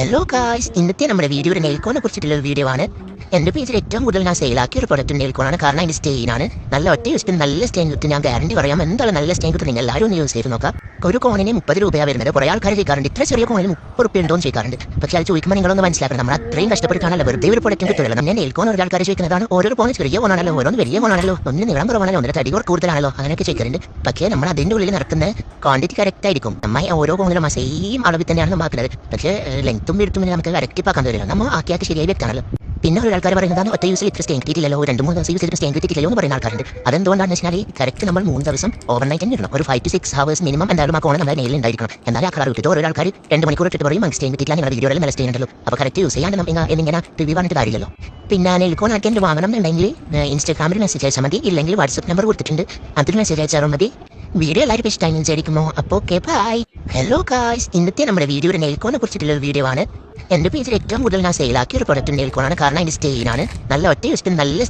Hello guys, ഇന്നത്തെ നമ്മുടെ video ഒരു നെയിൽക്കോനെ കുറിച്ചിട്ടുള്ള ഒരു വീഡിയോ ആണ്. എൻ്റെ പേജിൽ ഏറ്റവും കൂടുതൽ ഞാൻ സെയിലാക്കിയ ഒരു പ്രൊഡക്റ്റ് നെയിൽക്കോണാണ്. കാരണം അതിൻ്റെ സ്റ്റെയിനാണ്. നല്ല ഒറ്റ യൂസിന് നല്ല സ്റ്റെയിൻ കിട്ടും. ഞാൻ ഗ്യാരണ്ടി പറയാം, എന്താണ് നല്ല സ്റ്റെയിൻ കിട്ടും. നിങ്ങൾ എല്ലാവരും ഒന്ന് യൂസ് ചെയ്ത് നോക്കാം. ഒരു കോണിന് 30 രൂപയാണ് വരുന്നത്. കുറേ ആൾക്കാർ ചോദിക്കാറുണ്ട്, ഇത്ര ചെറിയ കോണിന് 30 രൂപ ഉണ്ടോ എന്ന് ചോദിക്കാറുണ്ട്. പക്ഷേ അത് ചോദിക്കുമ്പോൾ നിങ്ങളൊന്ന് മനസ്സിലാക്കണം, നമ്മൾ അത്രയും കഷ്ടപ്പെട്ടാണല്ലോ വെറുതെ ഒരു പ്രൊഡക്റ്റ് കിട്ടുമല്ലോ. നമ്മൾ നെയിൽക്കോൺ ഒരു ആൾക്കാർ ചോദിക്കുന്നതാണ്, ഓരോ കോണ് ചെറിയ കോണാണല്ലോ, ഓരോന്ന് വലിയ കോണാണല്ലോ, ഒന്നിന് നീളം കുറവാണല്ലോ, ഒന്നിന് തടി കൂടുതലാണല്ലോ, അങ്ങനെയൊക്കെ ചോദിക്കാറുണ്ട്. പക്ഷേ നമ്മൾ അതിൻ്റെ ഉള്ളിൽ നടക്കുന്ന ക്വാണ്ടിറ്റി കറക്റ്റ് ആയിരിക്കും. നമ്മൾ ഓരോ കോണിലും സെയിം അളവിൽ തന്നെയാണ് നമ്മൾ ആക്കുന്നത്. പക്ഷേ ലെങ്ത്തും വീഴ്ത്തും നമുക്ക് കറക്റ്റ് ആക്കാൻ തരില്ല. നമ്മൾ ആക്കിയാക്കി ശരിയായി വ്യക്തമാണല്ലോ. പിന്നെ ഒരു ആൾക്കാർ പറയുന്നതാണ്, ഒറ്റ യൂസിൽ ഇത്ര സ്റ്റെയിൻ കിട്ടിയില്ലല്ലോ, 2-3 ദിവസം യൂസ് ചെയ്തിട്ട് സ്റ്റെയിൻ കിട്ടിയില്ലല്ലോ എന്ന് പറയുന്ന ആൾക്കാരുണ്ട്. അതെന്തുകൊണ്ടാണെന്ന് വെച്ചാൽ കറക്റ്റ് നമ്മൾ 3 ദിവസം ഓവർനൈറ്റ് തന്നെ ഇടണം. ഒരു 5 to 6 hours മിനിമം എന്തായാലും ആ കോണ് നമ്മുടെ നെയിൽ ഉണ്ടായിരിക്കണം. എന്നാലും ആ കളർ കിട്ടിയിട്ട് ഓരോ ആൾക്കാർ 2 മണിക്കൂർ ഇട്ടിട്ട് പറയും സ്റ്റെയിൻ കിട്ടിയില്ല, നിങ്ങളുടെ വീഡിയോയിൽ നല്ല സ്റ്റെയിൻ ഉണ്ടല്ലോ. അപ്പോൾ കറക്റ്റ് യൂസ് ചെയ്യാണ്ട് എന്നിങ്ങനെ റിവ്യൂ പറഞ്ഞിട്ട് കാര്യമില്ലല്ലോ. പിന്നെ നെയിൽക്കോൺ ആക്കിയിട്ട് വാങ്ങണം എന്നുണ്ടെങ്കിൽ ഇൻസ്റ്റാഗ്രാമിൽ മെസ്സേജ് അയച്ചാൽ മതി, ഇല്ലെങ്കിൽ വാട്സ്ആപ്പ് നമ്പർ കൊടുത്തിട്ടുണ്ട്, അതിൽ മെസ്സേജ് അയച്ചാൽ മതി. വീഡിയോ എല്ലാവർക്കും ഇഷ്ടമായി വിചാരിക്കുമോ? അപ്പോൾ ഓക്കെ, ബൈ. ഹലോ ഗായ്സ്, ഇന്നത്തെ നമ്മുടെ വീഡിയോ ഒരു നെയിൽക്കോനെ കുറിച്ചിട്ടുള്ള ഒരു വീഡിയോ ആണ്. എൻ്റെ പേജിൽ ഏറ്റവും കൂടുതൽ ഞാൻ സെയിലാക്കിയ ഒരു പ്രൊഡക്റ്റ് നെയിൽക്കോണാണ്. കാരണം അതിൻ്റെ സ്റ്റെയിനാണ്. നല്ല ഒറ്റ യൂസിന് നല്ല